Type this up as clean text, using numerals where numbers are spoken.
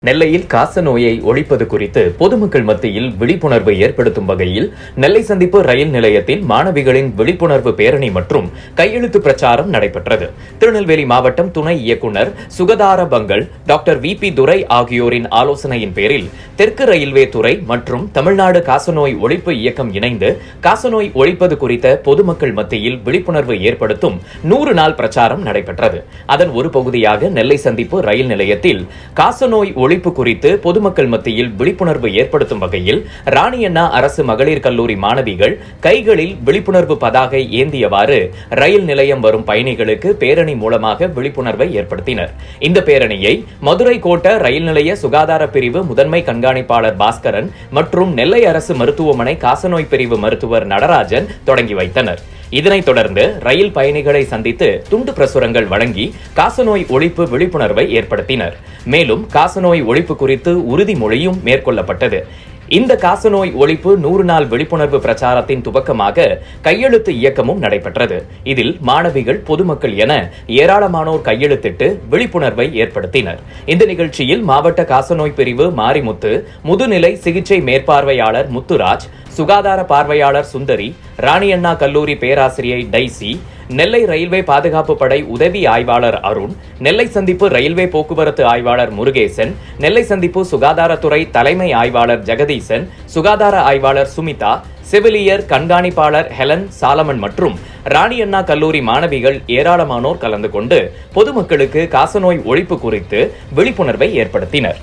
நெல்லையில் காசநோயை ஒழிப்பது குறித்து பொதுமக்கள் மத்தியில் விழிப்புணர்வு ஏற்படுத்தும் வகையில் நெல்லை சந்திப்பு ரயில் நிலையத்தில் மாணவிகளின் விழிப்புணர்வு பேரணி மற்றும் கையெழுத்து பிரச்சாரம் நடைபெற்றது. திருநெல்வேலி மாவட்டம் துணை இயக்குநர் சுகாதார பங்கல் டாக்டர் வி.பி. துரை ஆகியோரின் ஆலோசனையின் பேரில் தெற்கு ரயில்வே துறை மற்றும் தமிழ்நாடு காசநோய் ஒழிப்பு இயக்கம் இணைந்து காசநோய் ஒழிப்பது குறித்த பொதுமக்கள் மத்தியில் விழிப்புணர்வு ஏற்படுத்தும் 100 நாள் பிரச்சாரம் நடைபெற்றது. அதன் ஒரு பகுதியாக நெல்லை சந்திப்பு ரயில் நிலையத்தில் காசநோய் ஒழிப்பு குறித்து பொதுமக்கள் மத்தியில் விழிப்புணர்வு ஏற்படுத்தும் வகையில் ராணியண்ணா அரசு மகளிர் கல்லூரி மாணவிகள் கைகளில் விழிப்புணர்வு பதாகை ஏந்தியவாறு ரயில் நிலையம் வரும் பயணிகளுக்கு பேரணி மூலமாக விழிப்புணர்வை ஏற்படுத்தினர். இந்த பேரணியை மதுரை கோட்ட ரயில் நிலைய சுகாதார பிரிவு முதன்மை கண்காணிப்பாளர் பாஸ்கரன் மற்றும் நெல்லை அரசு மருத்துவமனை காசநோய் பிரிவு மருத்துவர் நடராஜன் தொடங்கி வைத்தனர். இதனைத் தொடர்ந்து ரயில் பயணிகளை சந்தித்து துண்டு பிரசுரங்கள் வழங்கி காசநோய் ஒழிப்பு விழிப்புணர்வை ஏற்படுத்தினர். மேலும் காசநோய் ஒழிப்பு குறித்து உறுதிமொழியும் மேற்கொள்ளப்பட்டது. இந்த காசநோய் ஒழிப்பு 100 நாள் விழிப்புணர்வு பிரச்சாரத்தின் துவக்கமாக கையெழுத்து இயக்கமும் நடைபெற்றது. இதில் மாணவிகள், பொதுமக்கள் என ஏராளமானோர் கையெழுத்திட்டு விழிப்புணர்வை ஏற்படுத்தினர். இந்த நிகழ்ச்சியில் மாவட்ட காசநோய் பிரிவு மாரிமுத்து, முதுநிலை சிகிச்சை மேற்பார்வையாளர் முத்துராஜ், சுகாதார பார்வையாளர் சுந்தரி, ராணியண்ணா கல்லூரி பேராசிரியை டைசி, நெல்லை ரயில்வே பாதுகாப்பு படை உதவி ஆய்வாளர் அருண், நெல்லை சந்திப்பு ரயில்வே போக்குவரத்து ஆய்வாளர் முருகேசன், நெல்லை சந்திப்பு சுகாதாரத்துறை தலைமை ஆய்வாளர் ஜெகதீசன், சுகாதார ஆய்வாளர் சுமிதா, செவிலியர் கண்காணிப்பாளர் ஹெலன் சாலமன் மற்றும் ராணியண்ணா கல்லூரி மாணவிகள் ஏராளமானோர் கலந்து கொண்டு பொதுமக்களுக்கு காசநோய் ஒழிப்பு குறித்து விழிப்புணர்வை ஏற்படுத்தினர்.